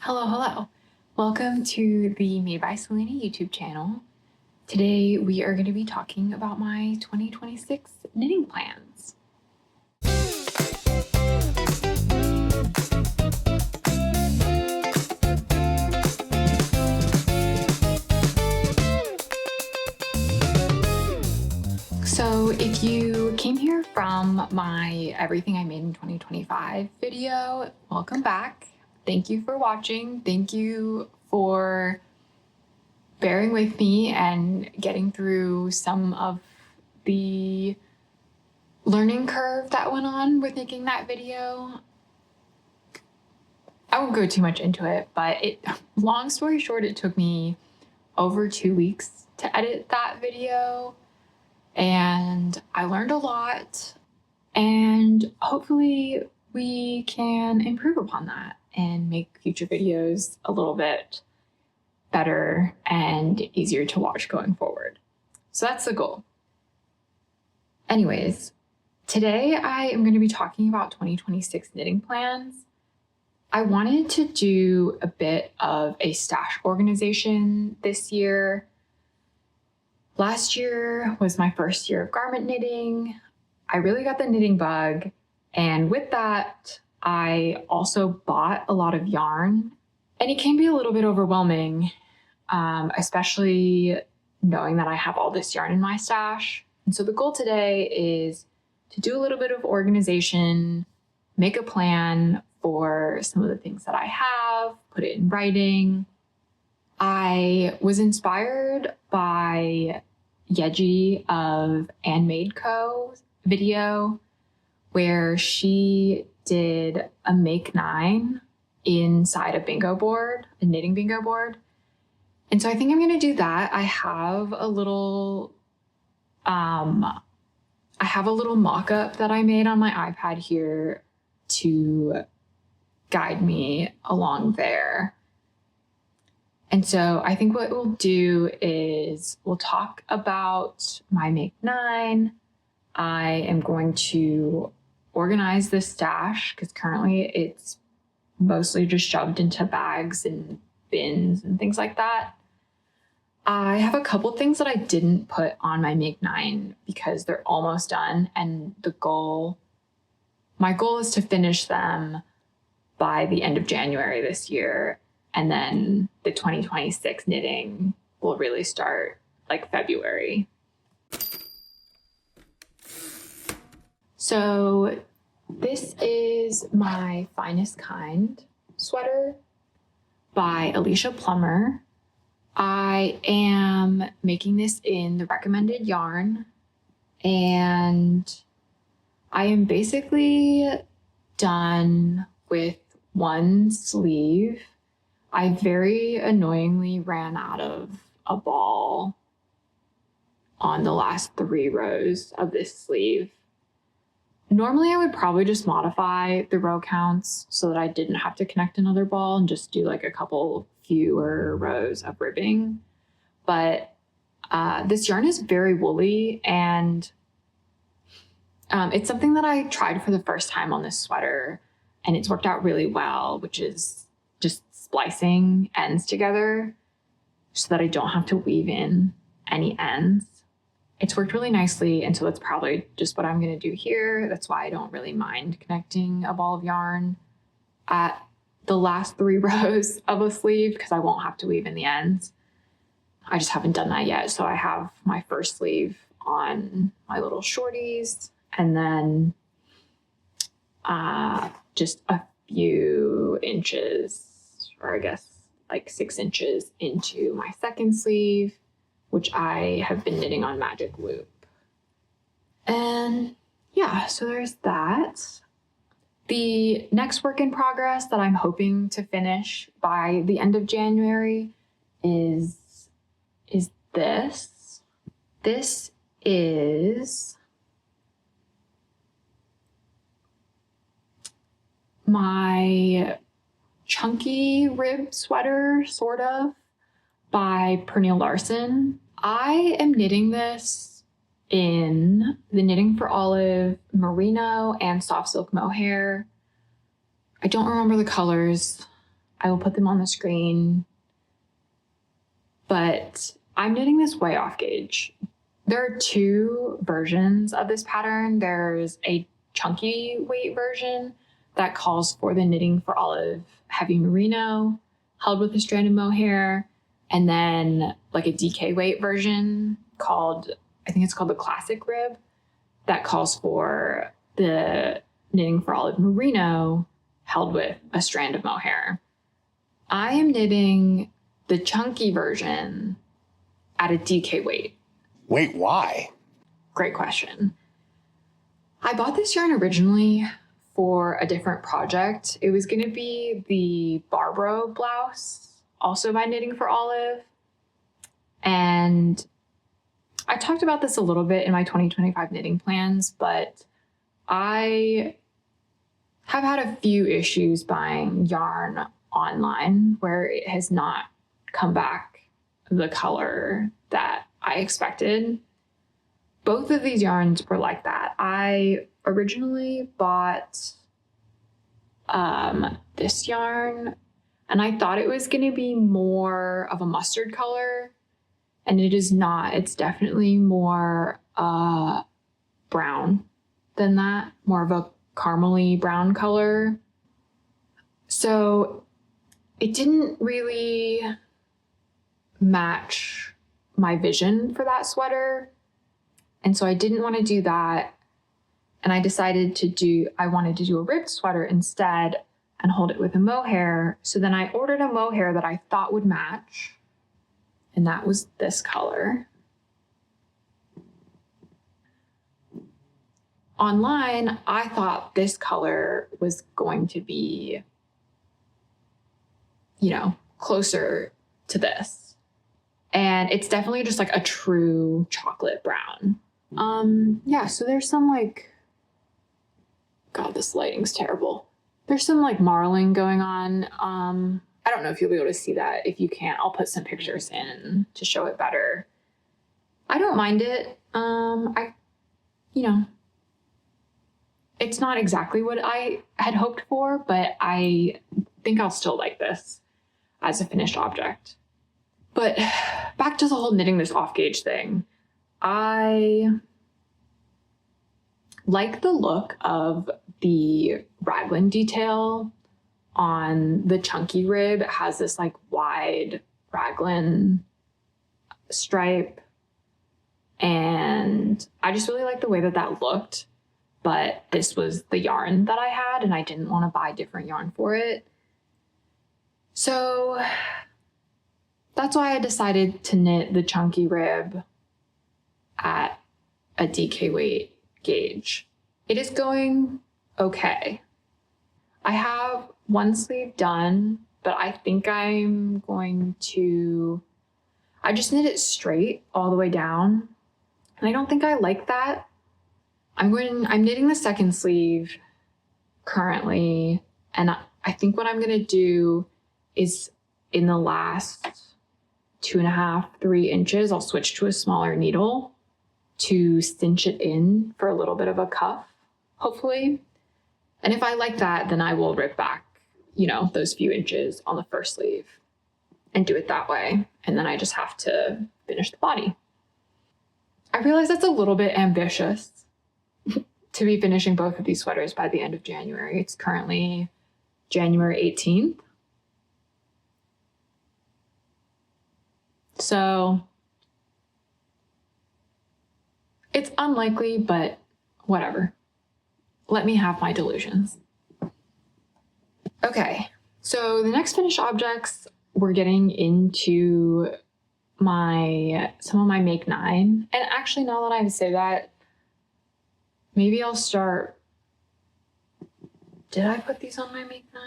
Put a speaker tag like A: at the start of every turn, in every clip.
A: Hello, hello. Welcome to the Made by Selena YouTube channel. Today we are going to be talking about my 2026 knitting plans. So if you came here from my Everything I Made in 2025 video, welcome back. Thank you for watching. Thank you for bearing with me and getting through some of the learning curve that went on with making that video. I won't go too much into it, but long story short, it took me over 2 weeks to edit that video, and I learned a lot, and hopefully we can improve upon that and make future videos a little bit better and easier to watch going forward. So that's the goal. Anyways, today I am going to be talking about 2026 knitting plans. I wanted to do a bit of a stash organization this year. Last year was my first year of garment knitting. I really got the knitting bug, and with that, I also bought a lot of yarn, and it can be a little bit overwhelming, especially knowing that I have all this yarn in my stash. And so the goal today is to do a little bit of organization, make a plan for some of the things that I have, put it in writing. I was inspired by Yeji of Ann Made Co. video, where she did a make 9 inside a bingo board, a knitting bingo board. And so I think I'm going to do that. I have a little mock-up that I made on my iPad here to guide me along there. And so I think what we'll do is we'll talk about my make 9. I am going to organize this stash because currently it's mostly just shoved into bags and bins and things like that. I have a couple things that I didn't put on my make 9 because they're almost done, and my goal is to finish them by the end of January this year, and then the 2026 knitting will really start like February. So this is my Finest Kind sweater by Alicia Plummer. I am making this in the recommended yarn, and I am basically done with one sleeve. I very annoyingly ran out of a ball on the last 3 rows of this sleeve. Normally I would probably just modify the row counts so that I didn't have to connect another ball and just do like a couple fewer rows of ribbing. But this yarn is very woolly, and it's something that I tried for the first time on this sweater, and it's worked out really well, which is just splicing ends together so that I don't have to weave in any ends. It's worked really nicely, and so that's probably just what I'm going to do here. That's why I don't really mind connecting a ball of yarn at the last 3 rows of a sleeve because I won't have to weave in the ends. I just haven't done that yet. So I have my first sleeve on my little shorties, and then just a few inches, or I guess like 6 inches into my second sleeve, which I have been knitting on Magic Loop. And yeah, so there's that. The next work in progress that I'm hoping to finish by the end of January is this. This is my chunky rib sweater, sort of, by Pernille Larsen. I am knitting this in the Knitting for Olive merino and soft silk mohair. I don't remember the colors. I will put them on the screen. But I'm knitting this way off gauge. There are two versions of this pattern. There's a chunky weight version that calls for the Knitting for Olive heavy merino held with a strand of mohair, and then like a DK weight version called, I think it's called the classic rib, that calls for the Knitting for Olive merino held with a strand of mohair. I am knitting the chunky version at a DK weight.
B: Wait, why?
A: Great question. I bought this yarn originally for a different project. It was going to be the Barbaro blouse, also by Knitting for Olive. And I talked about this a little bit in my 2025 knitting plans, but I have had a few issues buying yarn online where it has not come back the color that I expected. Both of these yarns were like that. I originally bought this yarn and I thought it was going to be more of a mustard color, and it is not. It's definitely more brown than that, more of a caramely brown color. So it didn't really match my vision for that sweater. And so I didn't want to do that. And I decided I wanted to do a ribbed sweater instead and hold it with a mohair. So then I ordered a mohair that I thought would match. And that was this color. Online, I thought this color was going to be, closer to this. And it's definitely just like a true chocolate brown. So there's some God, this lighting's terrible. There's some marling going on. I don't know if you'll be able to see that. If you can't, I'll put some pictures in to show it better. I don't mind it. It's not exactly what I had hoped for, but I think I'll still like this as a finished object. But back to the whole knitting this off gauge thing. I like the look of the raglan detail on the chunky rib. It has this wide raglan stripe. And I just really like the way that looked. But this was the yarn that I had, and I didn't want to buy different yarn for it. So that's why I decided to knit the chunky rib at a DK weight gauge. It is going okay. I have one sleeve done, but I think I just knit it straight all the way down. And I don't think I like that. I'm knitting the second sleeve currently, and I think what I'm gonna do is in the last 2.5, 3 inches, I'll switch to a smaller needle to cinch it in for a little bit of a cuff, hopefully. And if I like that, then I will rip back, those few inches on the first sleeve and do it that way. And then I just have to finish the body. I realize that's a little bit ambitious to be finishing both of these sweaters by the end of January. It's currently January 18th. So it's unlikely, but whatever. Let me have my delusions. Okay, so the next finished objects, we're getting into some of my Make 9. And actually, now that I say that, maybe I'll start. Did I put these on my Make 9?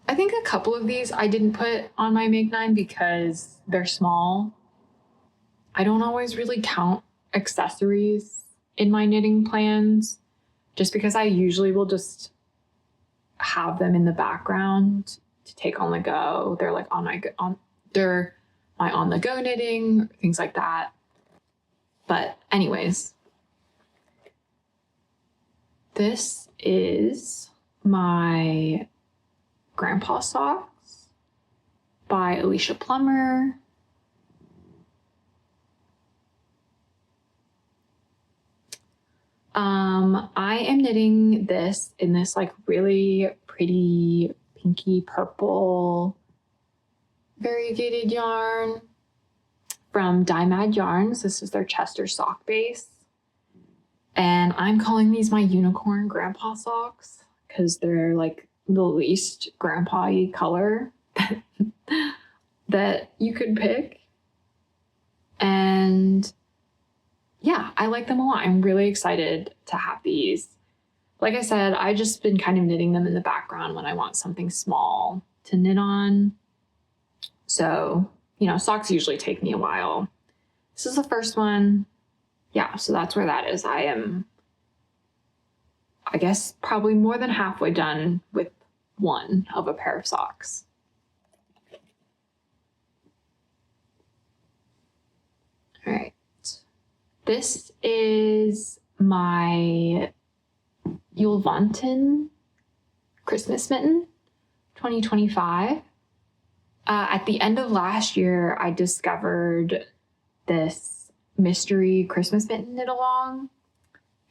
A: I think a couple of these I didn't put on my Make 9 because they're small. I don't always really count accessories in my knitting plans, just because I usually will just have them in the background to take on the go. They're they're my on the go knitting, things like that. But anyways, this is my Grandpa Socks by Alicia Plummer. I am knitting this in this like really pretty pinky purple variegated yarn from Dye Mad Yarns. This is their Chester sock base. And I'm calling these my unicorn grandpa socks because they're like the least grandpa-y color that you could pick. And yeah, I like them a lot. I'm really excited to have these. Like I said, I've just been kind of knitting them in the background when I want something small to knit on. So, you know, socks usually take me a while. This is the first one. Yeah, so that's where that is. I am, I guess, probably more than halfway done with one of a pair of socks. All right. This is my Julvanten Christmas mitten 2025. At the end of last year, I discovered this mystery Christmas mitten knit along,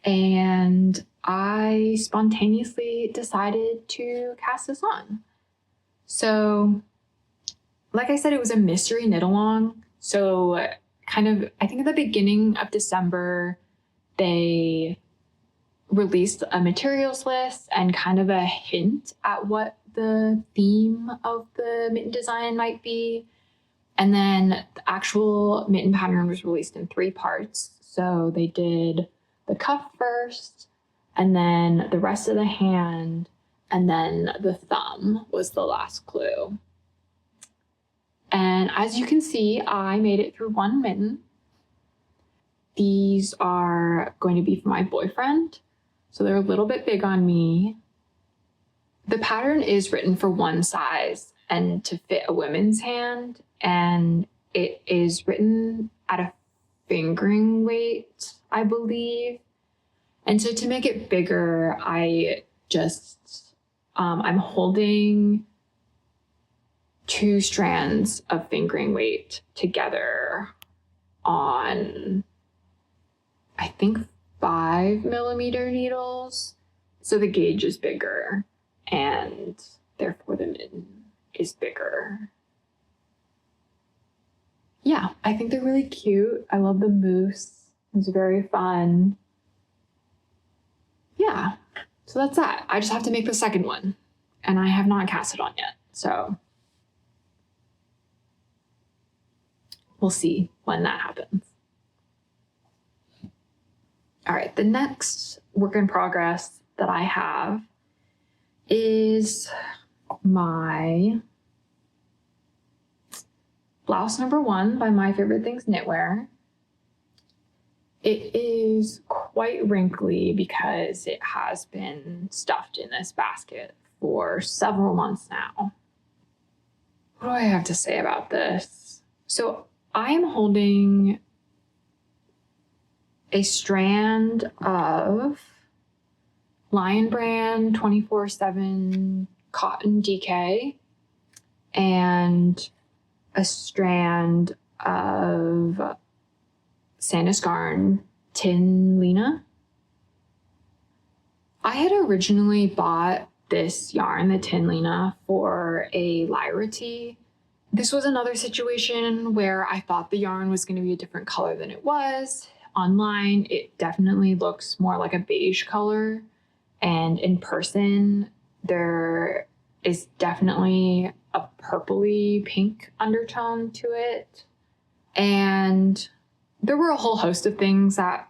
A: and I spontaneously decided to cast this on. So, like I said, it was a mystery knit along. So kind of, I think at the beginning of December, they released a materials list and kind of a hint at what the theme of the mitten design might be. And then the actual mitten pattern was released in 3 parts. So they did the cuff first, and then the rest of the hand, and then the thumb was the last clue. And as you can see, I made it through 1 mitten. These are going to be for my boyfriend, so they're a little bit big on me. The pattern is written for 1 size and to fit a women's hand, and it is written at a fingering weight, I believe. And so to make it bigger, I just, I'm holding 2 strands of fingering weight together on, I think, 5mm needles. So the gauge is bigger, and therefore the mitten is bigger. Yeah, I think they're really cute. I love the moose. It's very fun. Yeah, so that's that. I just have to make the second one, and I have not cast it on yet. So we'll see when that happens. All right, the next work in progress that I have is my blouse number 1 by My Favorite Things Knitwear. It is quite wrinkly because it has been stuffed in this basket for several months now. What do I have to say about this? So I am holding a strand of Lion Brand 24/7 cotton DK and a strand of Sandus Garn Tin Lena. I had originally bought this yarn, the Tin Lena, for a Lyra tee. This was another situation where I thought the yarn was going to be a different color than it was. Online, it definitely looks more like a beige color, and in person, there is definitely a purpley pink undertone to it. And there were a whole host of things that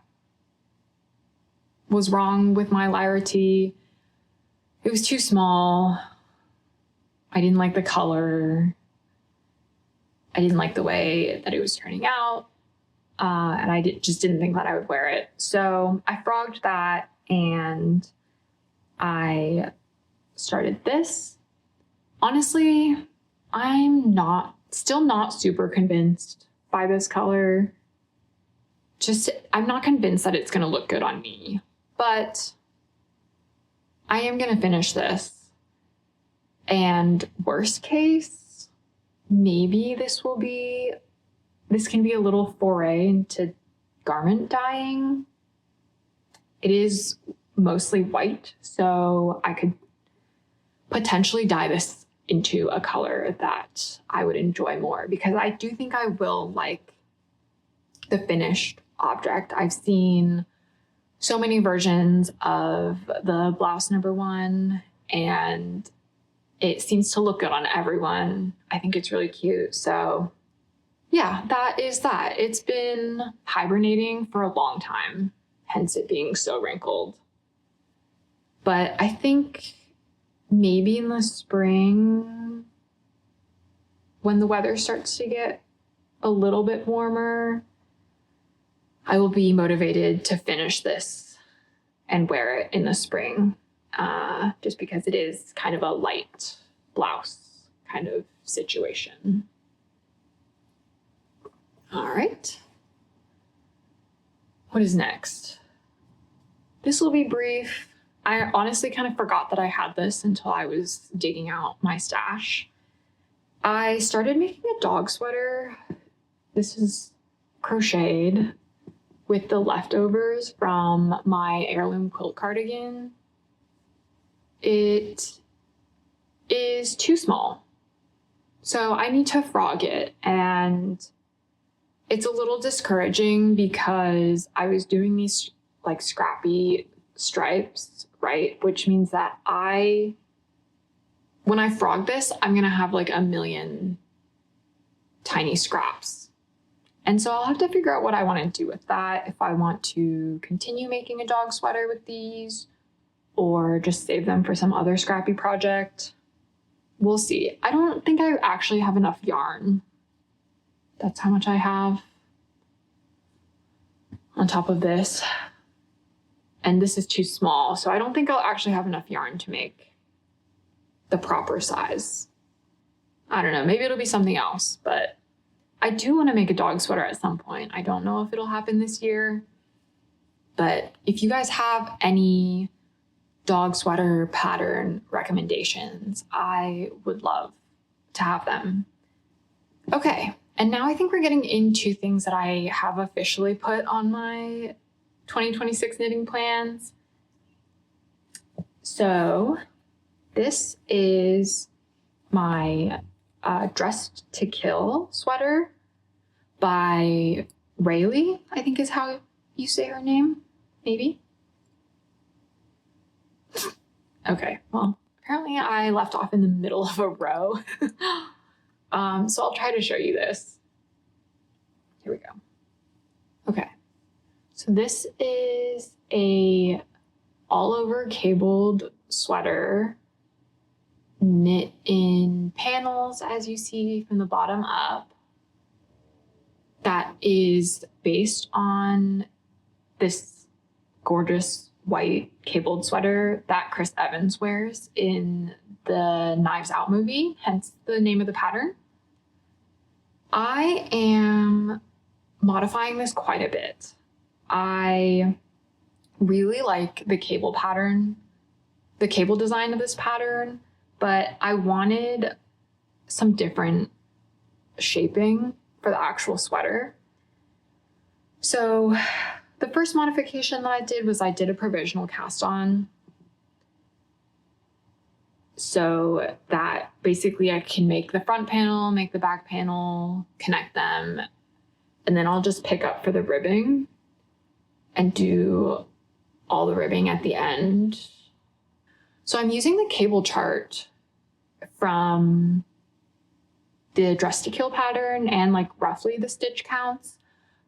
A: was wrong with my Lyra tee. It was too small. I didn't like the color. I didn't like the way that it was turning out. And I just didn't think that I would wear it. So I frogged that and I started this. Honestly, I'm still not super convinced by this color. I'm not convinced that it's going to look good on me, but I am going to finish this. And worst case, maybe this can be a little foray into garment dyeing. It is mostly white, so I could potentially dye this into a color that I would enjoy more, because I do think I will like the finished object. I've seen so many versions of the blouse number 1, and it seems to look good on everyone. I think it's really cute. So yeah, that is that. It's been hibernating for a long time, hence it being so wrinkled. But I think maybe in the spring, when the weather starts to get a little bit warmer, I will be motivated to finish this and wear it in the spring, just because it is kind of a light blouse kind of situation. All right. What is next? This will be brief. I honestly kind of forgot that I had this until I was digging out my stash. I started making a dog sweater. This is crocheted with the leftovers from my heirloom quilt cardigan. It is too small, so I need to frog it, and it's a little discouraging because I was doing these like scrappy stripes, right? Which means that when I frog this, I'm gonna have like a million tiny scraps. And so I'll have to figure out what I want to do with that. If I want to continue making a dog sweater with these, or just save them for some other scrappy project. We'll see. I don't think I actually have enough yarn. That's how much I have on top of this. And this is too small, so I don't think I'll actually have enough yarn to make the proper size. I don't know, maybe it'll be something else, but I do want to make a dog sweater at some point. I don't know if it'll happen this year, but if you guys have any dog sweater pattern recommendations, I would love to have them. Okay, and now I think we're getting into things that I have officially put on my 2026 knitting plans. So this is my Dressed to Kill sweater by Rayleigh, I think is how you say her name, maybe. Okay, well, apparently I left off in the middle of a row. So I'll try to show you this. Here we go. Okay, so this is a all over cabled sweater knit in panels, as you see from the bottom up, that is based on this gorgeous white cabled sweater that Chris Evans wears in the Knives Out movie, hence the name of the pattern. I am modifying this quite a bit. I really like the cable pattern, the cable design of this pattern, but I wanted some different shaping for the actual sweater. So the first modification that I did was I did a provisional cast on, so that basically I can make the front panel, make the back panel, connect them, and then I'll just pick up for the ribbing and do all the ribbing at the end. So I'm using the cable chart from the Dress to Kill pattern and like roughly the stitch counts,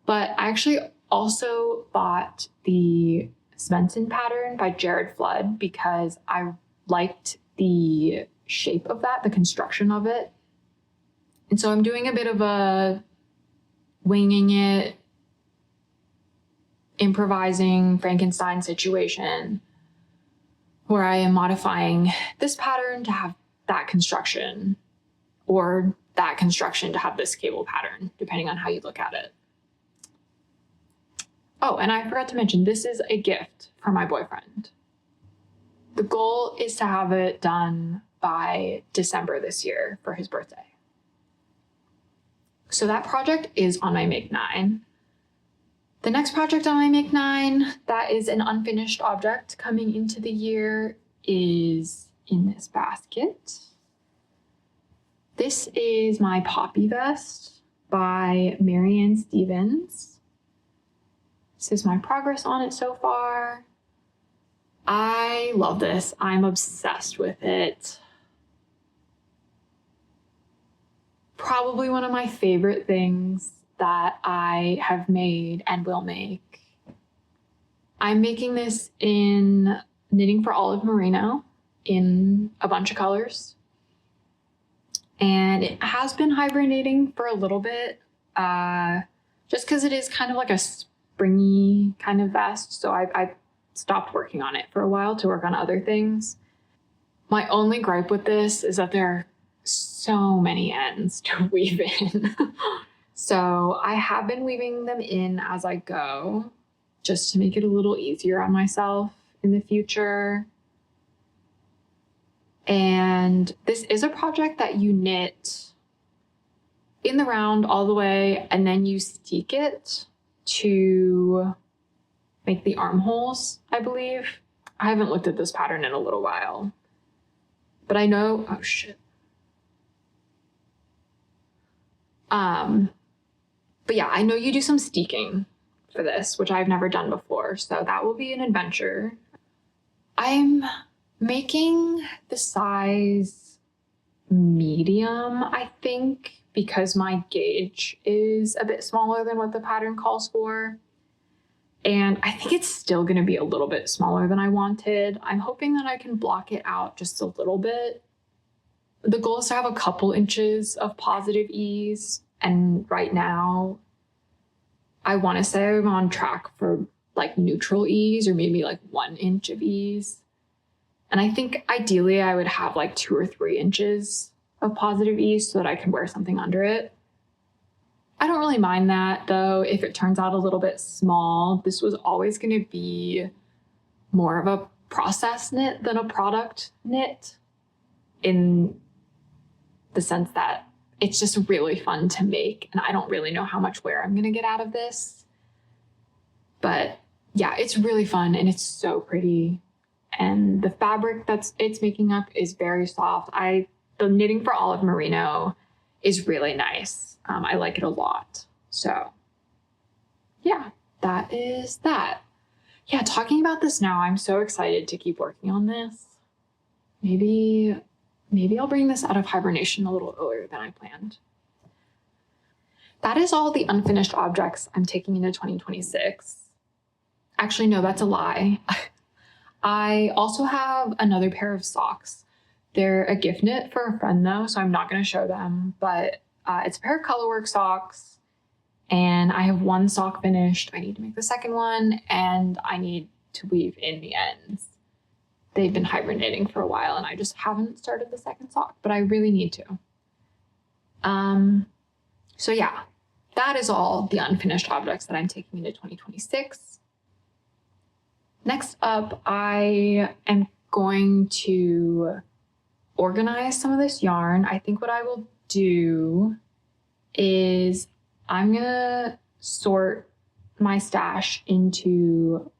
A: but I actually also bought the Svensson pattern by Jared Flood because I liked the shape of that, the construction of it. And so I'm doing a bit of a winging it, improvising Frankenstein situation where I am modifying this pattern to have that construction, or that construction to have this cable pattern, depending on how you look at it. Oh, and I forgot to mention, this is a gift from my boyfriend. The goal is to have it done by December this year for his birthday. So that project is on my Make 9. The next project on my Make 9 that is an unfinished object coming into the year is in this basket. This is my Poppy Vest by Marianne Stevens. This is my progress on it so far. I love this. I'm obsessed with it. Probably one of my favorite things that I have made and will make. I'm making this in Knitting for Olive Merino in a bunch of colors. And it has been hibernating for a little bit, just because it is kind of like a springy kind of vest. So I stopped working on it for a while to work on other things. My only gripe with this is that there are so many ends to weave in. So I have been weaving them in as I go, just to make it a little easier on myself in the future. And this is a project that you knit in the round all the way, and then you steek it to make the armholes, I believe. I haven't looked at this pattern in a little while, but I know, oh shit. But yeah, I know you do some steeking for this, which I've never done before. So that will be an adventure. I'm making the size medium, I think, because my gauge is a bit smaller than what the pattern calls for. And I think it's still going to be a little bit smaller than I wanted. I'm hoping that I can block it out just a little bit. The goal is to have a couple inches of positive ease. And right now, I want to say I'm on track for like neutral ease, or maybe like 1 inch of ease. And I think ideally I would have like 2 or 3 inches of positive ease so that I can wear something under it. I don't really mind that though if it turns out a little bit small. This was always going to be more of a process knit than a product knit, in the sense that it's just really fun to make, and I don't really know how much wear I'm going to get out of this. But yeah, it's really fun and it's so pretty. And the fabric it's making up is very soft. The Knitting for Olive Merino is really nice. I like it a lot. So yeah, that is that. Yeah, talking about this now, I'm so excited to keep working on this. Maybe I'll bring this out of hibernation a little earlier than I planned. That is all the unfinished objects I'm taking into 2026. Actually, no, that's a lie. I also have another pair of socks. They're a gift knit for a friend though, so I'm not going to show them, but it's a pair of colorwork socks, and I have 1 sock finished. I need to make the second one, and I need to weave in the ends. They've been hibernating for a while and I just haven't started the second sock, but I really need to. So yeah, that is all the unfinished objects that I'm taking into 2026. Next up, I am going to organize some of this yarn. I think what I will do is I'm gonna sort my stash into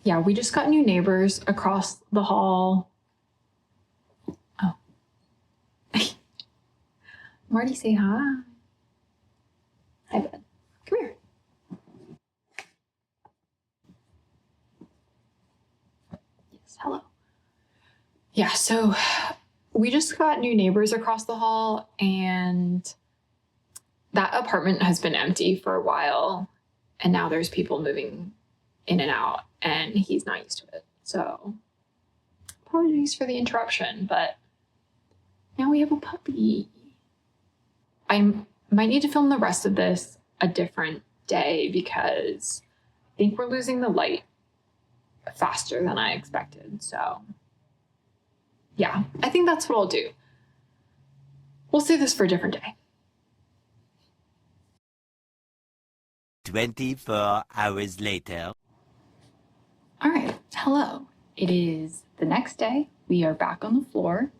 A: yeah, we just got new neighbors across the hall. Oh. Marty, say hi. Hi, bud. Come here. Yes, hello. Yeah, so we just got new neighbors across the hall, and that apartment has been empty for a while, and now there's people moving in and out, and he's not used to it. So apologies for the interruption, but now we have a puppy. I might need to film the rest of this a different day because I think we're losing the light faster than I expected. So yeah, I think that's what I'll do. We'll save this for a different day.
B: 24 hours later.
A: All right, hello. It is the next day. We are back on the floor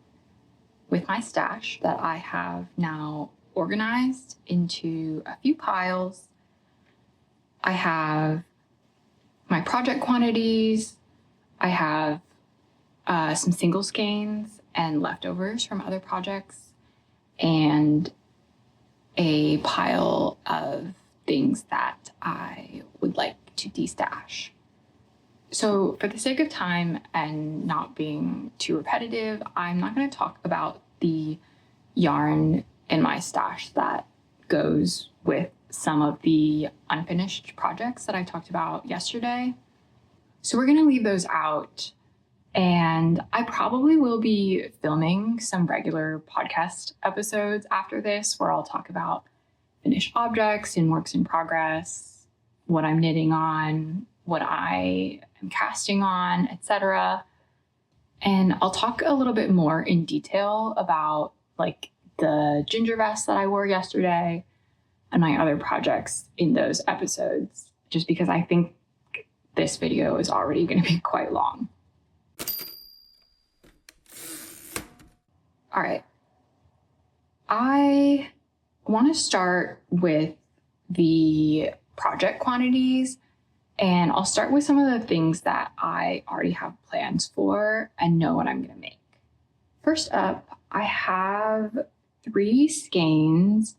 A: with my stash that I have now organized into a few piles. I have my project quantities. I have some single skeins and leftovers from other projects, and a pile of things that I would like to destash. So for the sake of time and not being too repetitive, I'm not going to talk about the yarn in my stash that goes with some of the unfinished projects that I talked about yesterday. So we're going to leave those out. And I probably will be filming some regular podcast episodes after this where I'll talk about finished objects and works in progress, what I'm knitting on, what I am casting on, etc. And I'll talk a little bit more in detail about like the ginger vest that I wore yesterday and my other projects in those episodes, just because I think this video is already going to be quite long. All right. I want to start with the project quantities, and I'll start with some of the things that I already have plans for and know what I'm going to make. First up, I have 3 skeins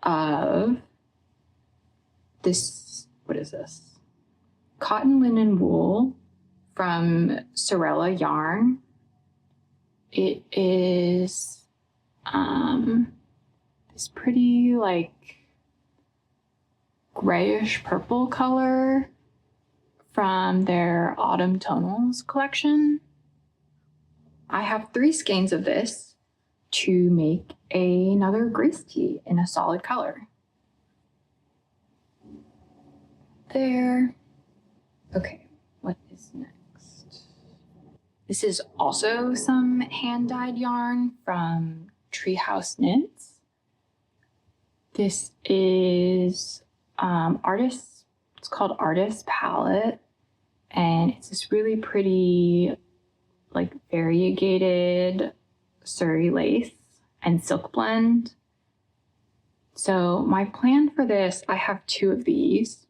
A: of this, what is this? Cotton linen wool from Sorella Yarn. It is this pretty like grayish purple color from their Autumn Tonals collection. I have 3 skeins of this to make another Grace tee in a solid color. There. Okay, what is next? This is also some hand-dyed yarn from Treehouse Knits. This is it's called Artist Palette, and it's this really pretty, like variegated Surrey lace and silk blend. So my plan for this, I have 2 of these.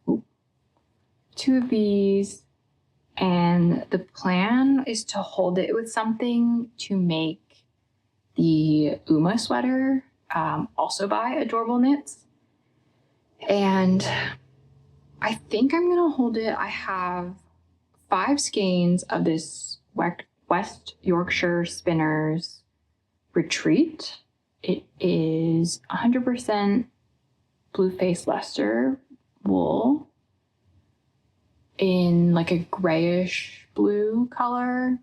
A: And the plan is to hold it with something to make the Uma sweater, also by Adorable Knits. And I think I'm going to hold it. I have 5 skeins of this West Yorkshire Spinners Retreat. It is 100% Blueface Leicester wool in like a grayish blue color.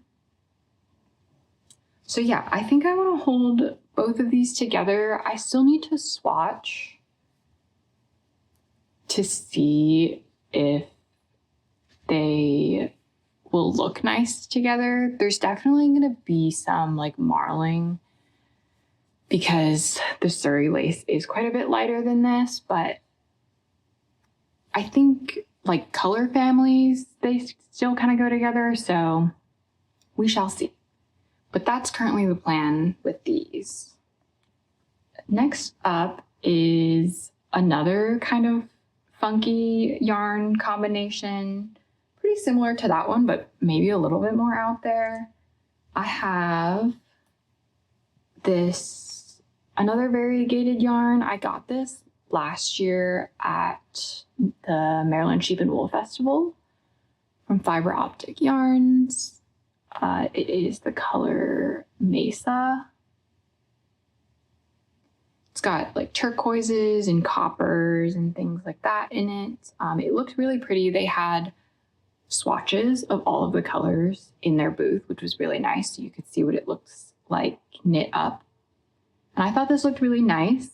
A: So yeah, I think I want to hold both of these together. I still need to swatch to see if they will look nice together. There's definitely going to be some like marling because the Surrey lace is quite a bit lighter than this, but I think like color families, they still kind of go together, so we shall see. But that's currently the plan with these. Next up is another kind of funky yarn combination, pretty similar to that one, but maybe a little bit more out there. I have this, another variegated yarn. I got this last year at the Maryland Sheep and Wool Festival from Fiber Optic Yarns. It is the color Mesa. It's got like turquoises and coppers and things like that in it. It looked really pretty. They had swatches of all of the colors in their booth, which was really nice. So you could see what it looks like knit up. And I thought this looked really nice.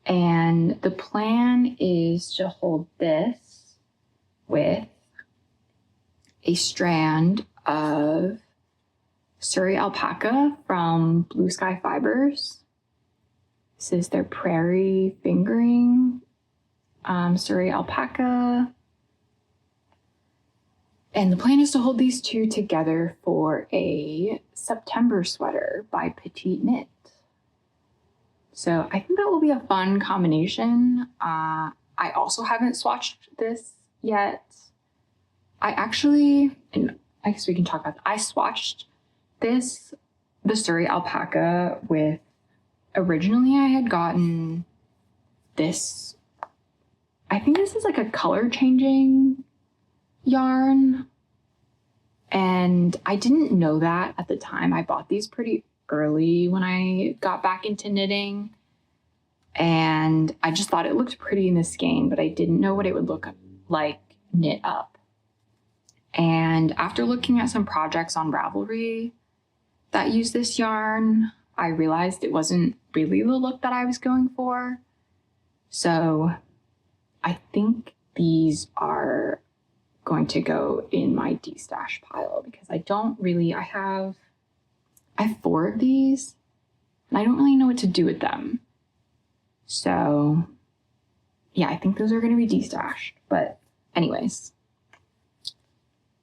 A: And the plan is to hold this with a strand of Surrey alpaca from Blue Sky Fibers. This is their Prairie Fingering Surrey alpaca. And the plan is to hold these two together for a September sweater by Petite Knit. So I think that will be a fun combination. I also haven't swatched this yet. And I guess we can talk about that. I swatched the Surrey alpaca with, originally I had gotten this, I think this is like a color changing yarn. And I didn't know that at the time. I bought these pretty early when I got back into knitting. And I just thought it looked pretty in the skein, but I didn't know what it would look like knit up. And after looking at some projects on Ravelry that use this yarn, I realized it wasn't really the look that I was going for. So I think these are going to go in my destash pile because I have 4 of these and I don't really know what to do with them. So yeah, I think those are going to be destashed. But anyways,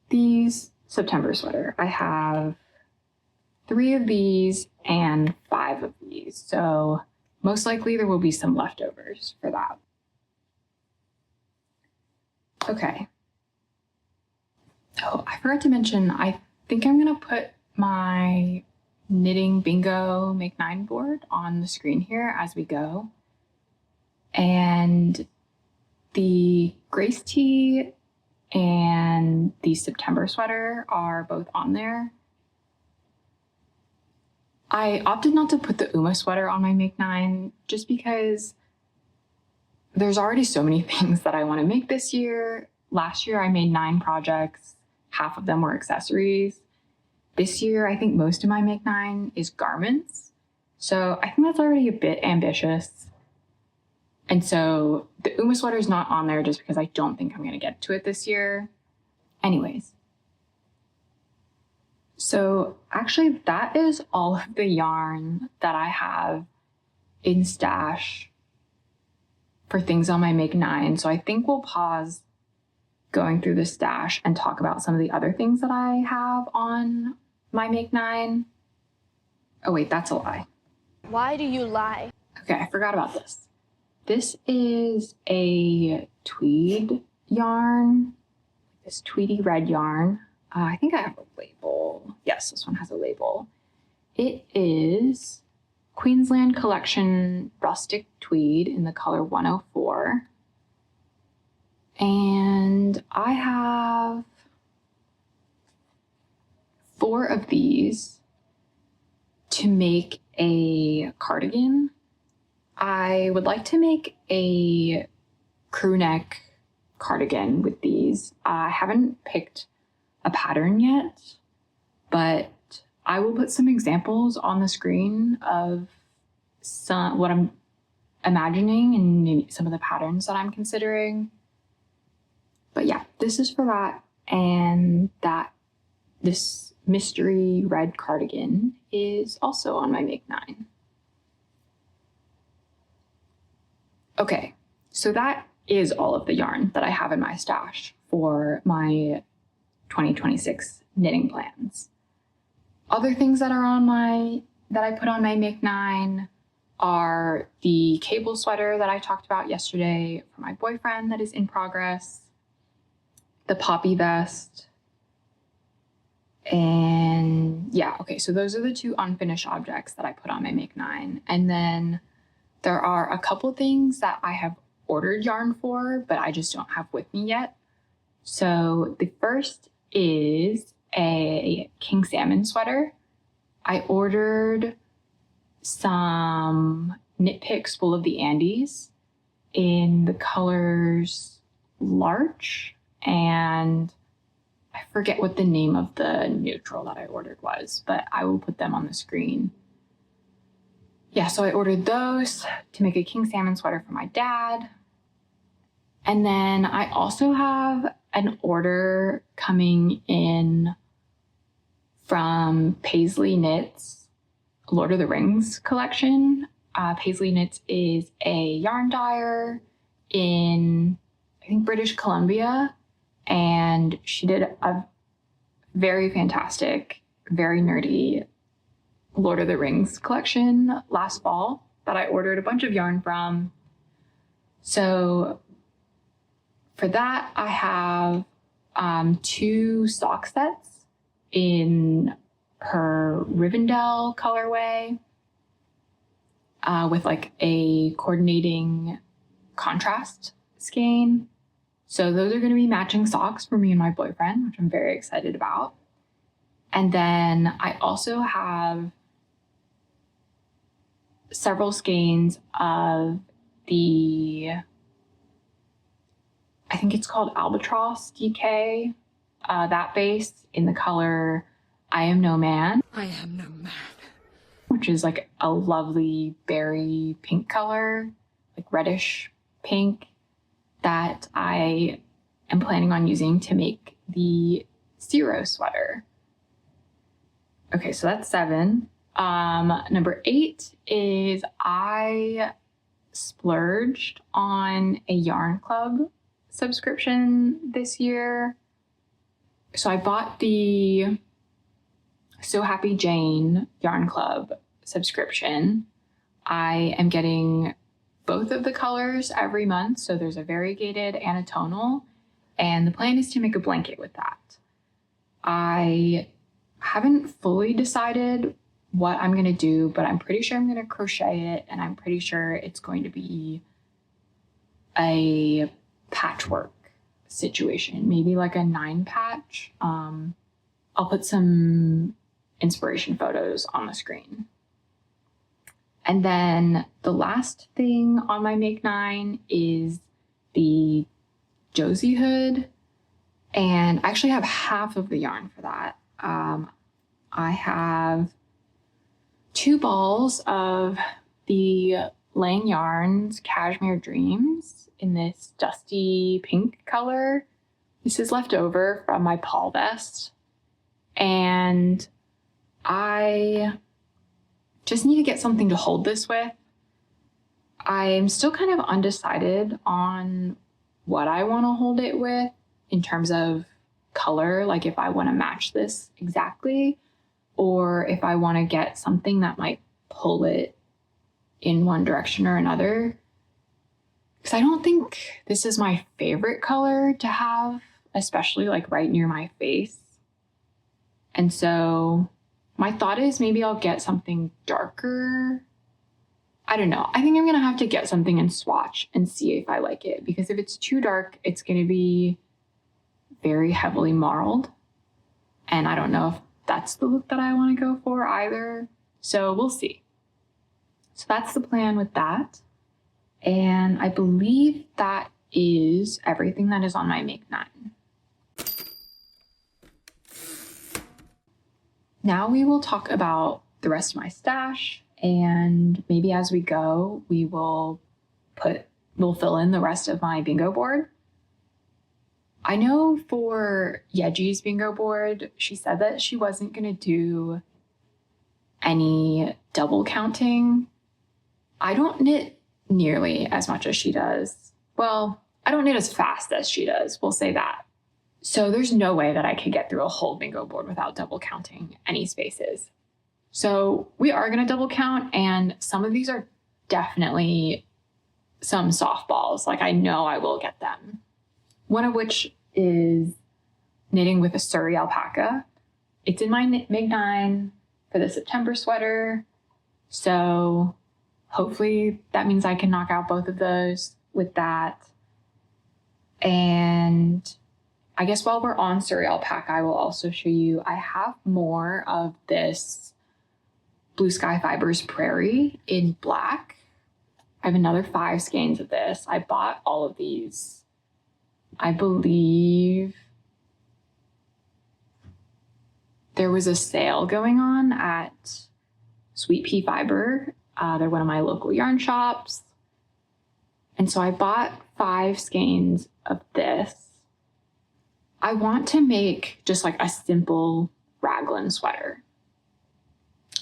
A: these September sweater, I have 3 of these and 5 of these. So most likely there will be some leftovers for that. Okay. Oh, I forgot to mention, I think I'm going to put my Knitting Bingo Make 9 board on the screen here as we go. And the Grace Tee and the September sweater are both on there. I opted not to put the Uma sweater on my Make 9 just because there's already so many things that I want to make this year. Last year I made 9 projects. Half of them were accessories. This year, I think most of my Make 9 is garments. So I think that's already a bit ambitious. And so the Uma sweater is not on there just because I don't think I'm going to get to it this year. Anyways. So actually that is all of the yarn that I have in stash for things on my Make 9. So I think we'll pause going through the stash and talk about some of the other things that I have on my Make 9. Oh wait, that's a lie.
C: Why do you lie?
A: Okay, I forgot about this. This is a tweed yarn, this tweedy red yarn. I think I have a label. Yes, this one has a label. It is Queensland Collection Rustic Tweed in the color 104. And I have 4 of these to make a cardigan. I would like to make a crew neck cardigan with these. I haven't picked a pattern yet, but I will put some examples on the screen of what I'm imagining and maybe some of the patterns that I'm considering. But yeah, this is for that, and this mystery red cardigan is also on my Make 9. Okay, so that is all of the yarn that I have in my stash for my 2026 knitting plans. Other things that I put on my Make 9 are the cable sweater that I talked about yesterday for my boyfriend that is in progress, the poppy vest, and yeah, okay, so those are the 2 unfinished objects that I put on my Make 9. And then there are a couple things that I have ordered yarn for, but I just don't have with me yet. So the first is a king salmon sweater. I ordered some Knit Picks Wool of the Andes in the colors Larch, and I forget what the name of the neutral that I ordered was, but I will put them on the screen. Yeah, so I ordered those to make a king salmon sweater for my dad. And then I also have an order coming in from Paisley Knits Lord of the Rings collection. Paisley Knits is a yarn dyer in, I think, British Columbia. And she did a very fantastic, very nerdy Lord of the Rings collection last fall that I ordered a bunch of yarn from. So for that, I have 2 sock sets in her Rivendell colorway with like a coordinating contrast skein. So those are going to be matching socks for me and my boyfriend, which I'm very excited about. And then I also have several skeins of I think it's called Albatross DK, that base in the color I Am No Man.
D: I am no man.
A: Which is like a lovely berry pink color, like reddish pink, that I am planning on using to make the Zero sweater. Okay, so that's 7. Number 8 is I splurged on a Yarn Club subscription this year. So I bought the So Happy Jane Yarn Club subscription. I am getting both of the colors every month. So there's a variegated and a tonal. And the plan is to make a blanket with that. I haven't fully decided what I'm going to do, but I'm pretty sure I'm going to crochet it, and I'm pretty sure it's going to be a patchwork situation, maybe like a 9 patch. I'll put some inspiration photos on the screen. And then the last thing on my Make 9 is the Josie hood, and I actually have half of the yarn for that. I have 2 balls of the Lang Yarns Cashmere Dreams in this dusty pink color. This is left over from my Paul vest. And I just need to get something to hold this with. I'm still kind of undecided on what I want to hold it with in terms of color, like if I want to match this exactly, or if I want to get something that might pull it in one direction or another. Because I don't think this is my favorite color to have, especially like right near my face. And so my thought is maybe I'll get something darker. I don't know. I think I'm going to have to get something and swatch and see if I like it. Because if it's too dark, it's going to be very heavily marled. And I don't know if that's the look that I want to go for either. So we'll see. So that's the plan with that. And I believe that is everything that is on my Make 9. Now we will talk about the rest of my stash, and maybe as we go, we'll fill in the rest of my bingo board. I know for Yeji's bingo board, she said that she wasn't going to do any double counting. I don't knit nearly as much as she does. Well, I don't knit as fast as she does. We'll say that. So there's no way that I could get through a whole bingo board without double counting any spaces. So we are going to double count, and some of these are definitely some softballs. Like I know I will get them. One of which is knitting with a Surrey alpaca. It's in my Make 9 for the September sweater. So hopefully that means I can knock out both of those with that. And I guess while we're on Surrey alpaca, I will also show you, I have more of this Blue Sky Fibers Prairie in black. I have another 5 skeins of this. I bought all of these, I believe there was a sale going on at Sweet Pea Fiber. They're one of my local yarn shops. And so I bought 5 skeins of this. I want to make just like a simple raglan sweater.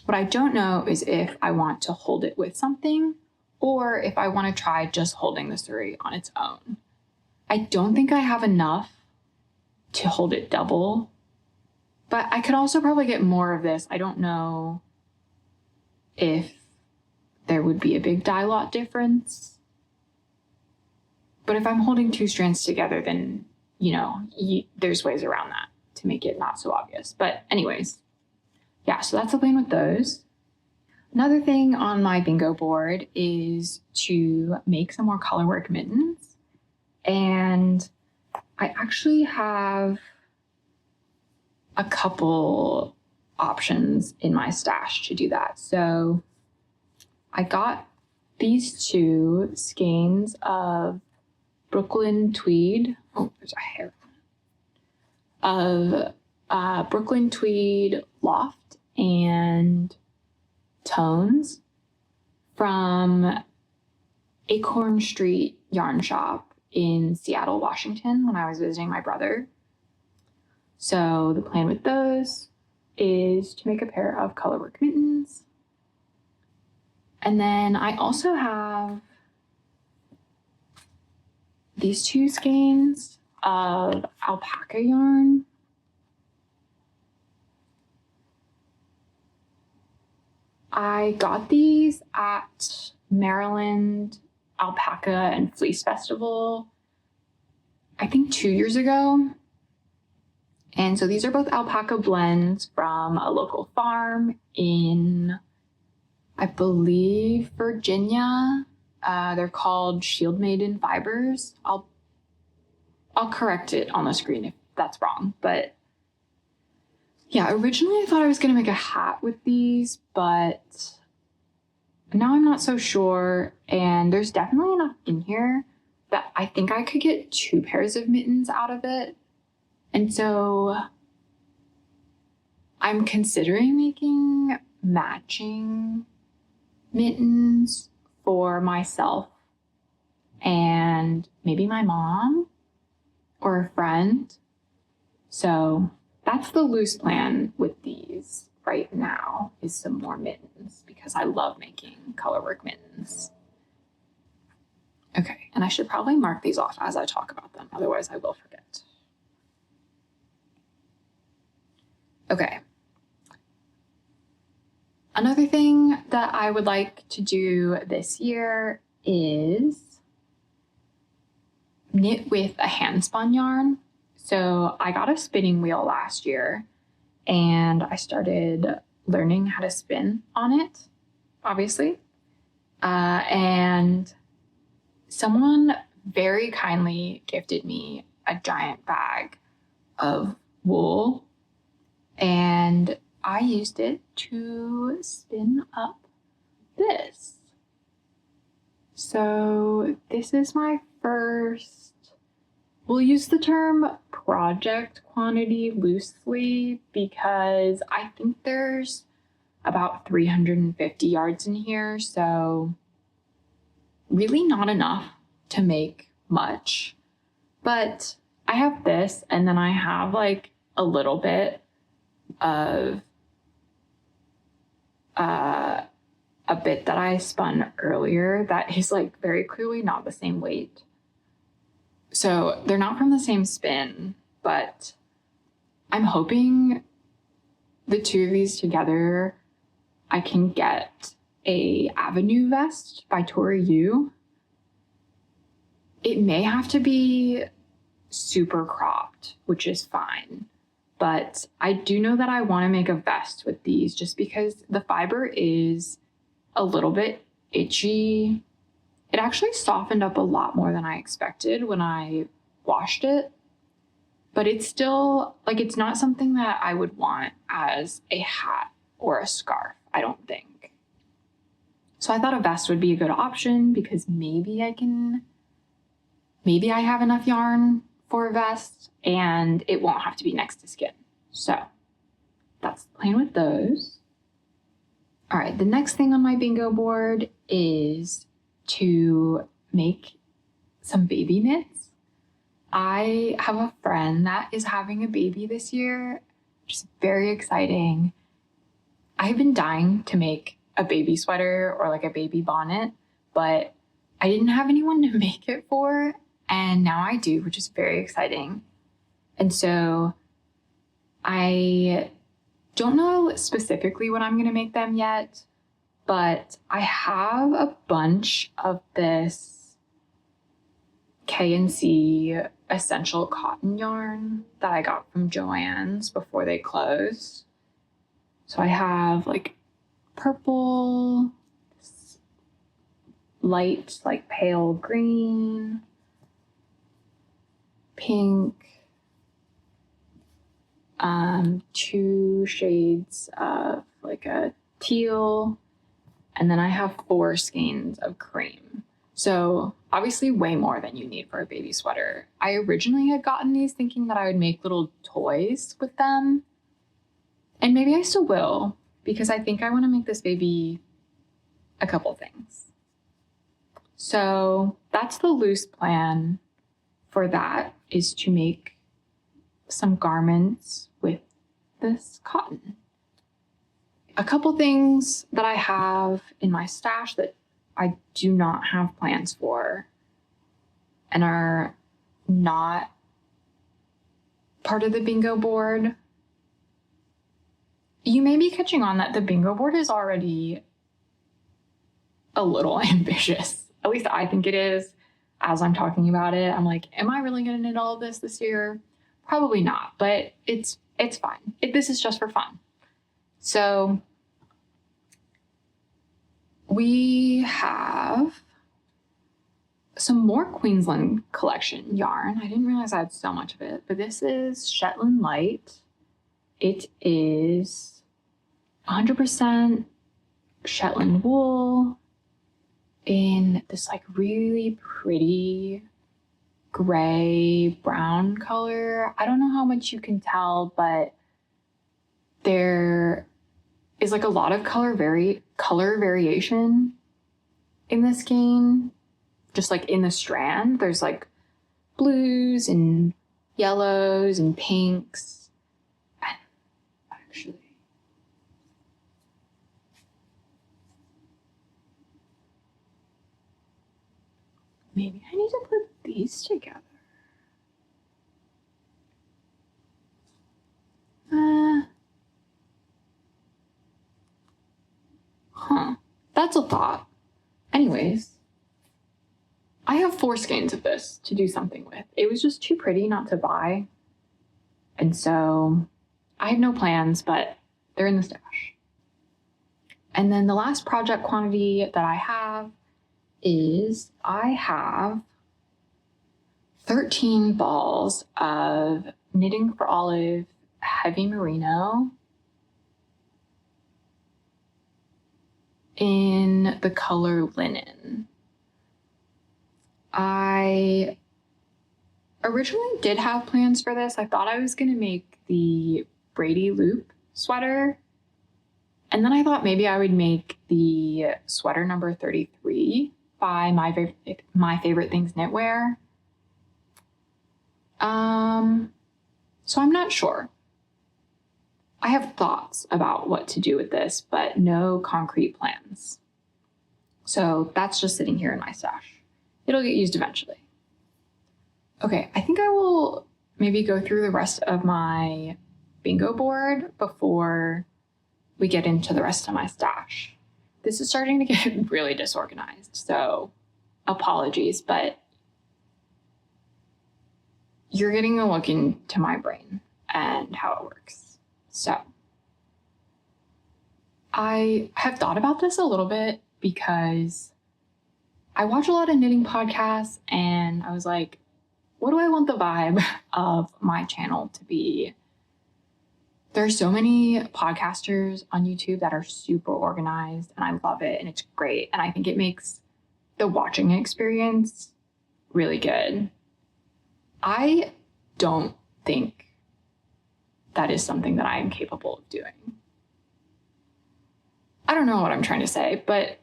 A: What I don't know is if I want to hold it with something or if I want to try just holding the suri on its own. I don't think I have enough to hold it double, but I could also probably get more of this. I don't know if there would be a big dye lot difference. But if I'm holding 2 strands together, then, there's ways around that to make it not so obvious. But anyways, yeah, so that's the plan with those. Another thing on my bingo board is to make some more colorwork mittens. And I actually have a couple options in my stash to do that. So I got these 2 skeins of Brooklyn Tweed. Oh, there's a hair. Of Brooklyn Tweed Loft and Tones from Acorn Street Yarn Shop in Seattle, Washington, when I was visiting my brother. So the plan with those is to make a pair of colorwork mittens. And then I also have these 2 skeins of alpaca yarn. I got these at Maryland Alpaca and Fleece Festival, I think 2 years ago. And so these are both alpaca blends from a local farm in, I believe, Virginia. They're called Shield Maiden Fibers. I'll correct it on the screen if that's wrong. But yeah, originally I thought I was going to make a hat with these, but now I'm not so sure. And there's definitely enough in here that I think I could get 2 pairs of mittens out of it. And so I'm considering making matching mittens for myself and maybe my mom or a friend. So that's the loose plan with these right now, is some more mittens, because I love making colorwork mittens. Okay, and I should probably mark these off as I talk about them, otherwise I will forget. Okay. Another thing that I would like to do this year is knit with a hand spun yarn. So I got a spinning wheel last year and I started learning how to spin on it, obviously. And someone very kindly gifted me a giant bag of wool, and I used it to spin up this. So this is my first, we'll use the term project quantity loosely because I think there's about 350 yards in here. So really not enough to make much, but I have this, and then I have like a little bit of a bit that I spun earlier that is like very clearly not the same weight. So they're not from the same spin, but I'm hoping the 2 of these together, I can get a Avenue vest by Tori Yu. It may have to be super cropped, which is fine. But I do know that I want to make a vest with these just because the fiber is a little bit itchy. It actually softened up a lot more than I expected when I washed it. But it's still, like, it's not something that I would want as a hat or a scarf, I don't think. So I thought a vest would be a good option because maybe I have enough yarn for a vest and it won't have to be next to skin. So that's the plan with those. All right, the next thing on my bingo board is to make some baby knits. I have a friend that is having a baby this year, which is very exciting. I've been dying to make a baby sweater or like a baby bonnet, but I didn't have anyone to make it for, and now I do, which is very exciting. And so I don't know specifically what I'm going to make them yet, but I have a bunch of this K&C essential cotton yarn that I got from Joann's before they closed. So I have like purple, light, like pale green, pink, 2 shades of like a teal, and then I have 4 skeins of cream. So obviously way more than you need for a baby sweater. I originally had gotten these thinking that I would make little toys with them. And maybe I still will, because I think I want to make this baby a couple things. So that's the loose plan for that, is to make some garments with this cotton. A couple things that I have in my stash that I do not have plans for and are not part of the bingo board. You may be catching on that the bingo board is already a little ambitious. At least I think it is. As I'm talking about it, I'm like, am I really going to knit all of this year? Probably not, but it's fine. This is just for fun. So we have some more Queensland collection yarn. I didn't realize I had so much of it, but this is Shetland Light. It is 100% Shetland wool in this like really pretty gray brown color. I don't know how much you can tell, but there is like a lot of color variation in this skein. Just like in the strand, there's like blues and yellows and pinks. And actually, maybe I need to put these together. That's a thought. Anyways, I have 4 skeins of this to do something with. It was just too pretty not to buy. And so I have no plans, but they're in the stash. And then the last project quantity that I have is I have 13 balls of Knitting for Olive heavy merino in the color linen. I originally did have plans for this. I thought I was going to make the Brady Loop sweater. And then I thought maybe I would make the sweater number 33 by My Favorite Things Knitwear. So I'm not sure. I have thoughts about what to do with this, but no concrete plans. So that's just sitting here in my stash. It'll get used eventually. Okay, I think I will maybe go through the rest of my bingo board before we get into the rest of my stash. This is starting to get really disorganized, so apologies, but you're getting a look into my brain and how it works. So I have thought about this a little bit because I watch a lot of knitting podcasts and I was like, what do I want the vibe of my channel to be? There are so many podcasters on YouTube that are super organized and I love it and it's great. And I think it makes the watching experience really good. I don't think that is something that I am capable of doing. I don't know what I'm trying to say, but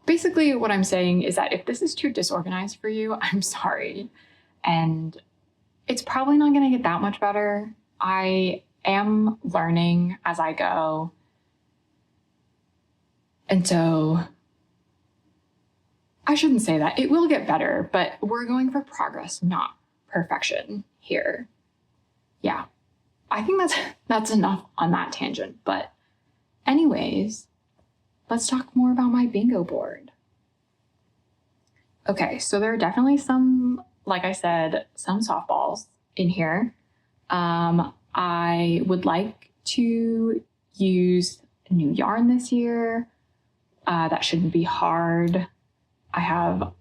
A: basically what I'm saying is that if this is too disorganized for you, I'm sorry. And it's probably not going to get that much better. I am learning as I go. And so I shouldn't say that. It will get better, but we're going for progress, not perfection here. Yeah. I think that's enough on that tangent. But anyways, let's talk more about my bingo board. Okay, so there are definitely some, like I said, some softballs in here. I would like to use a new yarn this year. That shouldn't be hard. I have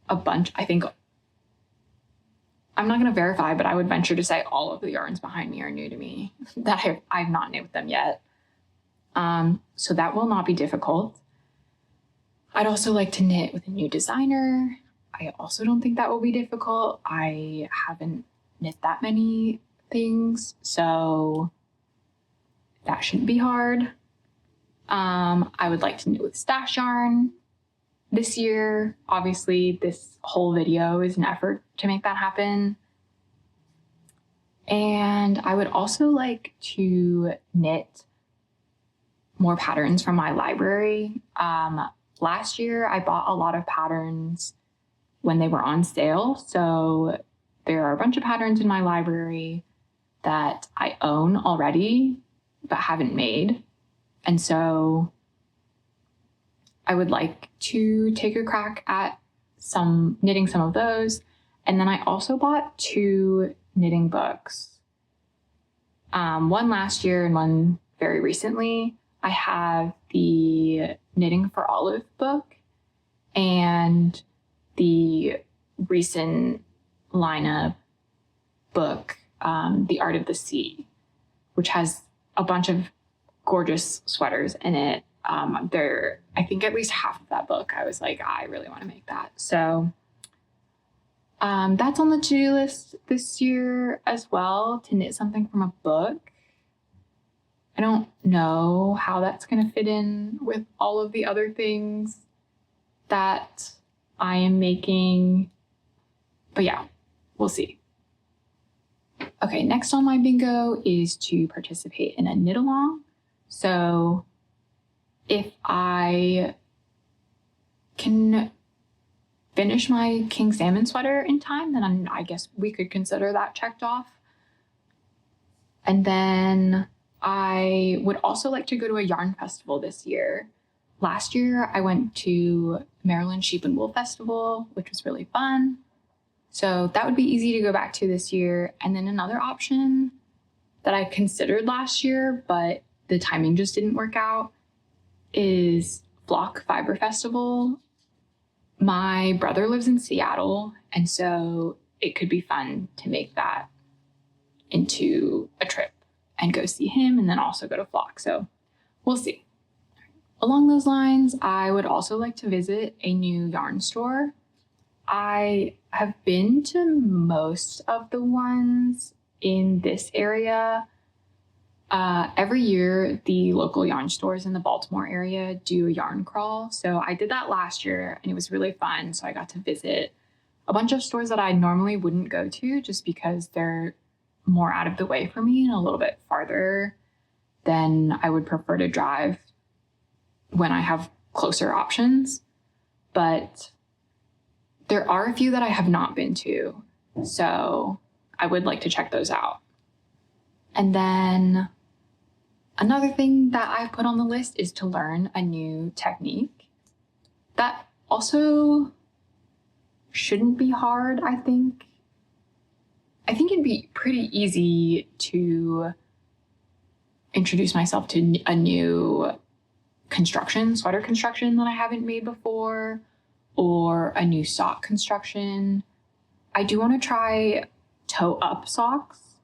A: a bunch, I think, I'm not going to verify, but I would venture to say all of the yarns behind me are new to me, that I've not knit with them yet. So that will not be difficult. I'd also like to knit with a new designer. I also don't think that will be difficult. I haven't knit that many things, so that shouldn't be hard. I would like to knit with stash yarn this year. Obviously, this whole video is an effort to make that happen. And I would also like to knit more patterns from my library. Last year, I bought a lot of patterns when they were on sale. So there are a bunch of patterns in my library that I own already, but haven't made. And so I would like to take a crack at knitting some of those. And then I also bought 2 knitting books. One last year and one very recently. I have the Knitting for Olive book and the recent Lina book, The Art of the Sea, which has a bunch of gorgeous sweaters in it. I think at least half of that book, I was like, I really want to make that. So that's on the to-do list this year as well, to knit something from a book. I don't know how that's going to fit in with all of the other things that I am making. But yeah, we'll see. Okay, next on my bingo is to participate in a knit along. So if I can finish my king salmon sweater in time, then I guess we could consider that checked off. And then I would also like to go to a yarn festival this year. Last year, I went to Maryland Sheep and Wool Festival, which was really fun. So that would be easy to go back to this year. And then another option that I considered last year, but the timing just didn't work out, is Flock Fiber Festival. My brother lives in Seattle, and so it could be fun to make that into a trip and go see him and then also go to Flock. So we'll see. Along those lines, I would also like to visit a new yarn store. I have been to most of the ones in this area. Every year, the local yarn stores in the Baltimore area do a yarn crawl. So I did that last year and it was really fun. So I got to visit a bunch of stores that I normally wouldn't go to just because they're more out of the way for me and a little bit farther than I would prefer to drive when I have closer options. But there are a few that I have not been to, so I would like to check those out. And then another thing that I've put on the list is to learn a new technique. That also shouldn't be hard, I think. I think it'd be pretty easy to introduce myself to a new sweater construction that I haven't made before, or a new sock construction. I do want to try toe-up socks.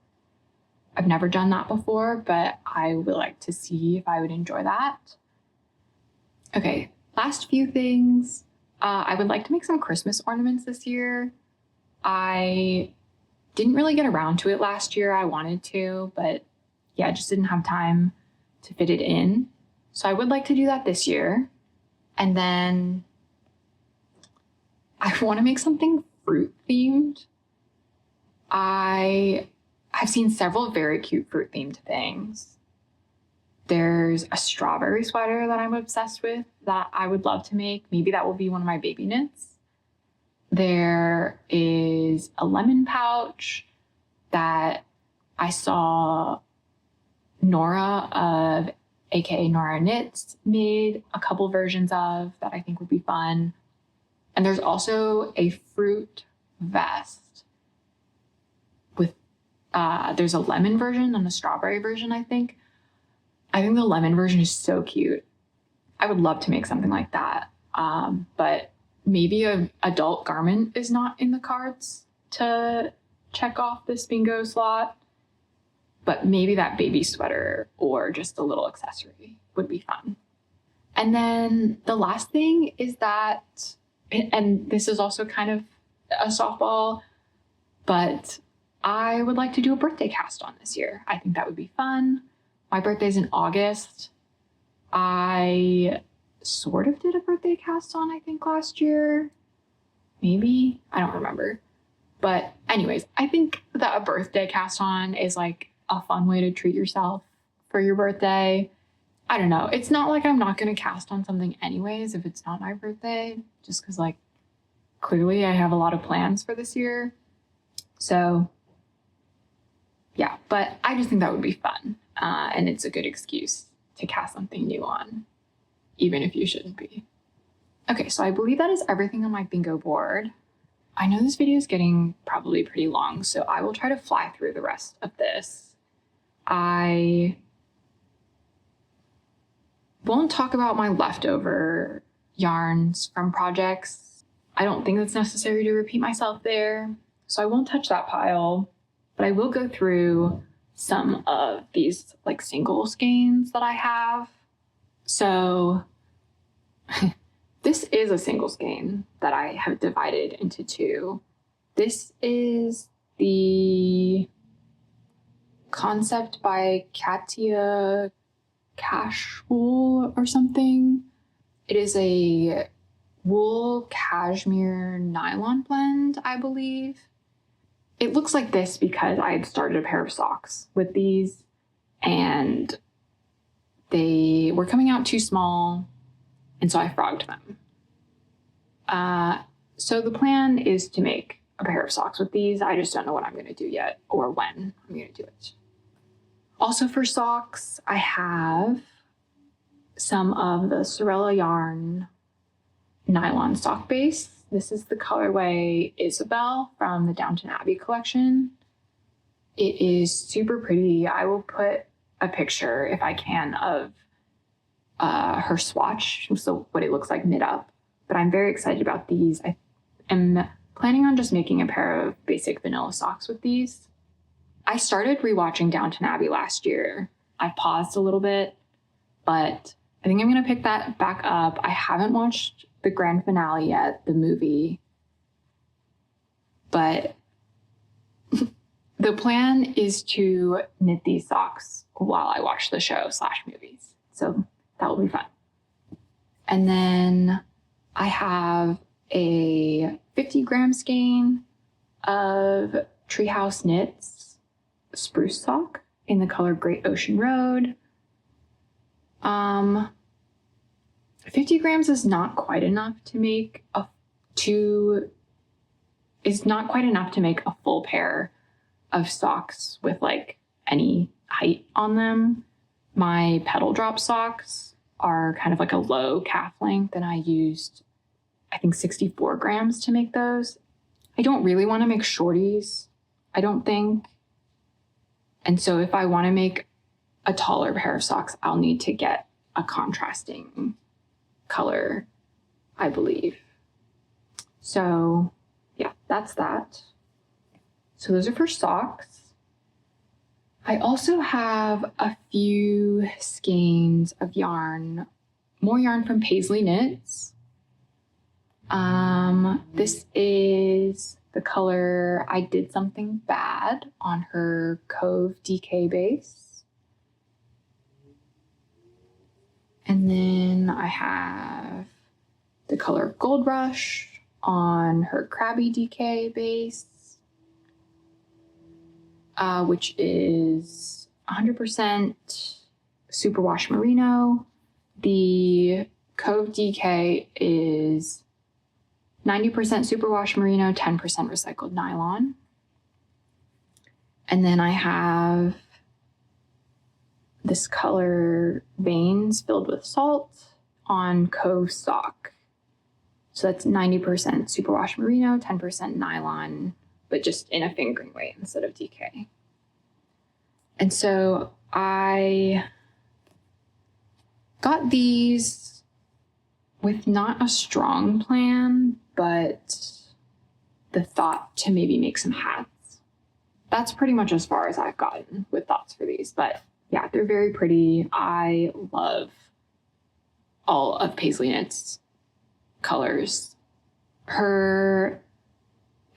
A: I've never done that before, but I would like to see if I would enjoy that. Okay, last few things. I would like to make some Christmas ornaments this year. I didn't really get around to it last year. I wanted to, but yeah, I just didn't have time to fit it in. So I would like to do that this year. And then I want to make something fruit themed. I have seen several very cute fruit themed things. There's a strawberry sweater that I'm obsessed with that I would love to make. Maybe that will be one of my baby knits. There is a lemon pouch that I saw Nora of aka Nora Knits made a couple versions of that I think would be fun. And there's also a fruit vest with there's a lemon version and a strawberry version, I think. I think the lemon version is so cute. I would love to make something like that. But maybe an adult garment is not in the cards to check off this bingo slot. But maybe that baby sweater or just a little accessory would be fun. And then the last thing is that, and this is also kind of a softball, but I would like to do a birthday cast on this year. I think that would be fun. My birthday's in August. I sort of did a birthday cast on, I think, last year. Maybe. I don't remember. But anyways, I think that a birthday cast on is like a fun way to treat yourself for your birthday. I don't know. It's not like I'm not going to cast on something anyways if it's not my birthday, just because like clearly I have a lot of plans for this year. So yeah, but I just think that would be fun. And it's a good excuse to cast something new on, even if you shouldn't be. Okay, so I believe that is everything on my bingo board. I know this video is getting probably pretty long, so I will try to fly through the rest of this. I won't talk about my leftover yarns from projects. I don't think it's necessary to repeat myself there, so I won't touch that pile, but I will go through some of these like single skeins that I have. So this is a single skein that I have divided into two. This is the Concept by Katia Cashwool or something. It is a wool cashmere nylon blend, I believe. It looks like this because I had started a pair of socks with these and they were coming out too small, and so I frogged them. So the plan is to make a pair of socks with these. I just don't know what I'm going to do yet or when I'm going to do it. Also for socks, I have some of the Sorella yarn nylon sock base. This is the colorway Isabel from the Downton Abbey collection. It is super pretty. I will put a picture, if I can, of her swatch, so what it looks like knit up. But I'm very excited about these. I am planning on just making a pair of basic vanilla socks with these. I started rewatching Downton Abbey last year. I paused a little bit, but I think I'm going to pick that back up. I haven't watched the grand finale yet, the movie, but the plan is to knit these socks while I watch the show / movies. So that will be fun. And then I have a 50-gram skein of Treehouse Knits spruce sock in the color Great Ocean Road. 50 grams is not quite enough to make a full pair of socks with like any height on them. My pedal drop socks are kind of like a low calf length, and I used, I think, 64 grams to make those. I don't really want to make shorties, I don't think. And so if I want to make a taller pair of socks, I'll need to get a contrasting color, I believe. So yeah, that's that. So those are for socks. I also have a few skeins of yarn, more yarn from Paisley Knits. This is the color I Did Something Bad on her Cove DK base. And then I have the color Gold Rush on her Krabby DK base, which is 100% superwash merino. The Cove DK is 90% superwash merino, 10% recycled nylon. And then I have this color veins filled with salt on Cove sock. So that's 90% superwash merino, 10% nylon, but just in a fingering weight instead of DK. And so I got these with not a strong plan, but the thought to maybe make some hats. That's pretty much as far as I've gotten with thoughts for these, but yeah, they're very pretty. I love all of Paisley Knit's colors. Her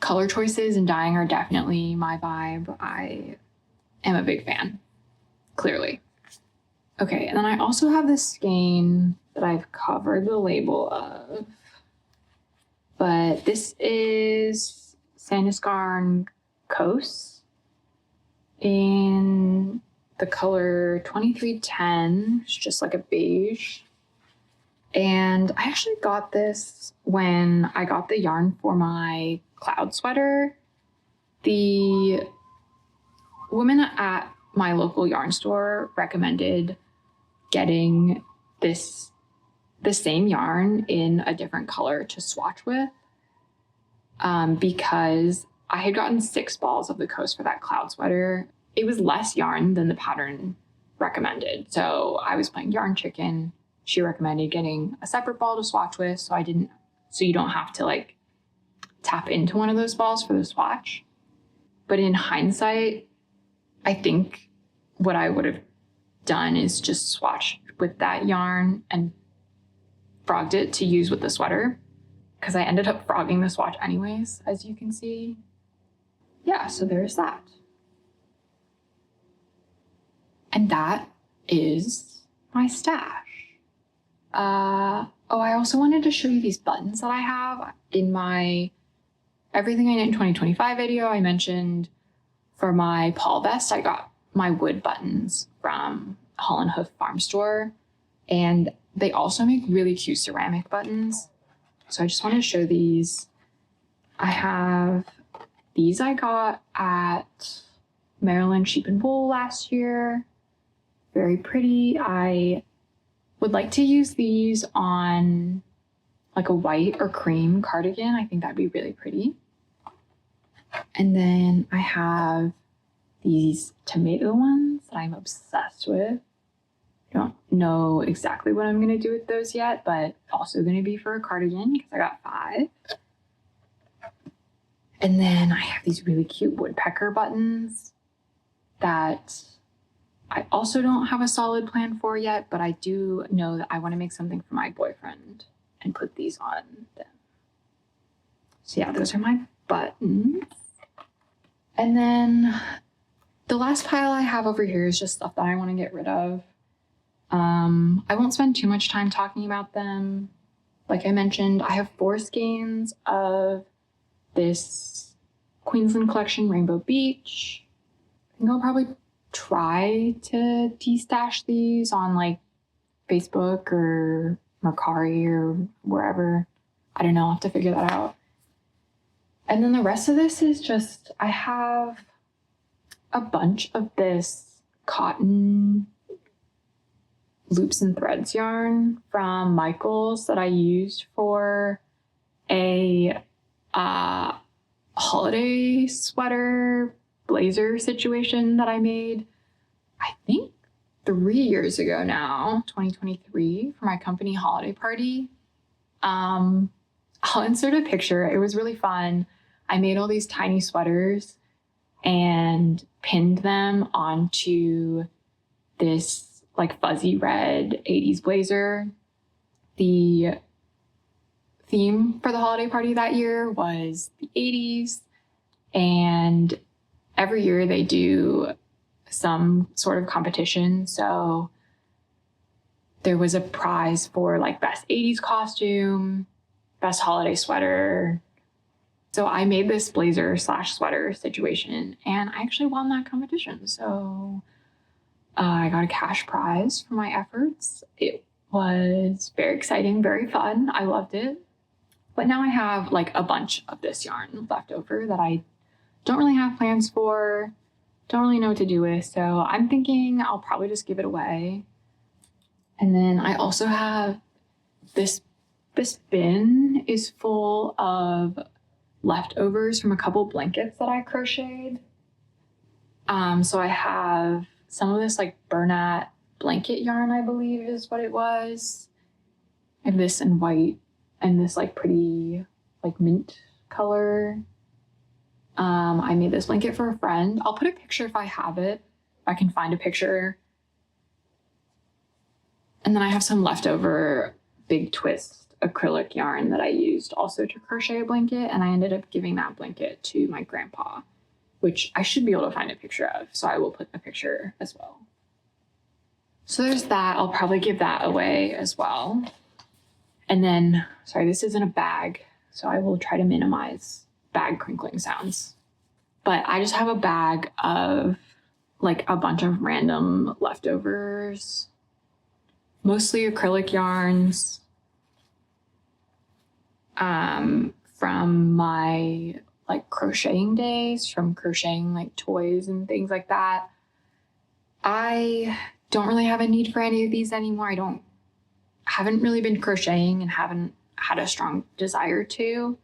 A: color choices and dyeing are definitely my vibe. I am a big fan, clearly. Okay, and then I also have this skein that I've covered the label of, but this is Sandnesgarn Kos in the color 2310. It's just like a beige. And I actually got this when I got the yarn for my cloud sweater. The woman at my local yarn store recommended getting the same yarn in a different color to swatch with, because I had gotten 6 balls of the Kos for that cloud sweater. It was less yarn than the pattern recommended. So I was playing yarn chicken. She recommended getting a separate ball to swatch with, so you don't have to like tap into one of those balls for the swatch. But in hindsight, I think what I would have done is just swatched with that yarn and frogged it to use with the sweater, because I ended up frogging the swatch anyways, as you can see. Yeah, so there's that. And that is my stash. I also wanted to show you these buttons that I have in my Everything I Knit in 2025 video. I mentioned for my Paul vest, I got my wood buttons from Holland Hoof Farm Store, and they also make really cute ceramic buttons. So I just want to show these. I have these I got at Maryland Sheep and Wool last year. Very pretty. I would like to use these on like a white or cream cardigan. I think that'd be really pretty. And then I have these tomato ones that I'm obsessed with. I don't know exactly what I'm going to do with those yet, but also going to be for a cardigan because I got 5. And then I have these really cute woodpecker buttons that I also don't have a solid plan for yet, but I do know that I want to make something for my boyfriend and put these on them. So yeah, those are my buttons. And then the last pile I have over here is just stuff that I want to get rid of. I won't spend too much time talking about them. Like I mentioned, I have 4 skeins of this Queensland Collection Rainbow Beach. I think I'll probably try to de-stash these on like Facebook or Mercari or wherever. I don't know, I'll have to figure that out. And then the rest of this is just, I have a bunch of this cotton loops and threads yarn from Michaels that I used for a holiday sweater blazer situation that I made, I think 3 years ago now, 2023, for my company holiday party. I'll insert a picture. It was really fun. I made all these tiny sweaters and pinned them onto this like fuzzy red 80s blazer. The theme for the holiday party that year was the 80s, and every year they do some sort of competition. So there was a prize for like best 80s costume, best holiday sweater. So I made this blazer / sweater situation and I actually won that competition. So I got a cash prize for my efforts. It was very exciting, very fun. I loved it. But now I have like a bunch of this yarn left over that I don't really have plans for, don't really know what to do with. So I'm thinking I'll probably just give it away. And then I also have this bin is full of leftovers from a couple blankets that I crocheted. So I have some of this like Bernat blanket yarn, I believe is what it was. And this in white and this like pretty like mint color. I made this blanket for a friend. I'll put a picture if I have it, if I can find a picture. And then I have some leftover Big Twist acrylic yarn that I used also to crochet a blanket, and I ended up giving that blanket to my grandpa, which I should be able to find a picture of, so I will put a picture as well. So there's that. I'll probably give that away as well. And then, sorry, this isn't a bag, so I will try to minimize bag crinkling sounds. But I just have a bag of like a bunch of random leftovers, mostly acrylic yarns, from my like crocheting days, from crocheting like toys and things like that. I don't really have a need for any of these anymore. Haven't really been crocheting and haven't had a strong desire to.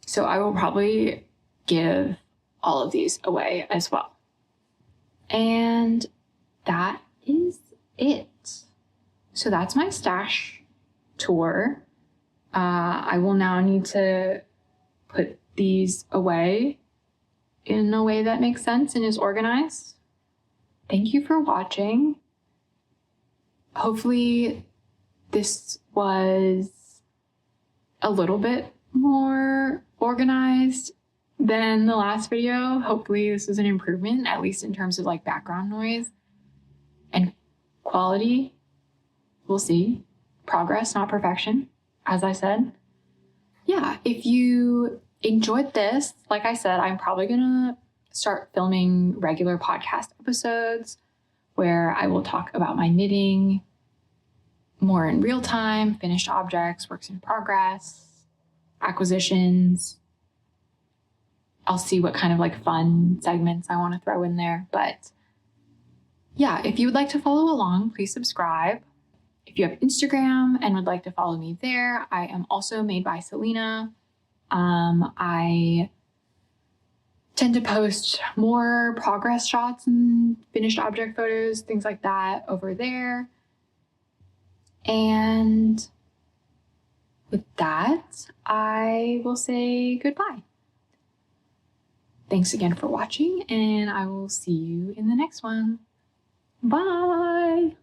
A: So I will probably give all of these away as well. And that is it. So that's my stash tour. I will now need to put these away in a way that makes sense and is organized. Thank you for watching. Hopefully this was a little bit more organized than the last video. Hopefully this was an improvement, at least in terms of like background noise and quality. We'll see. Progress, not perfection, as I said. Yeah, if you enjoyed this, like I said, I'm probably gonna start filming regular podcast episodes where I will talk about my knitting more in real time, finished objects, works in progress, acquisitions. I'll see what kind of like fun segments I want to throw in there. But yeah, if you would like to follow along, please subscribe. If you have Instagram and would like to follow me there, I am also Made by Selena. I tend to post more progress shots and finished object photos, things like that over there. And with that, I will say goodbye. Thanks again for watching, and I will see you in the next one. Bye!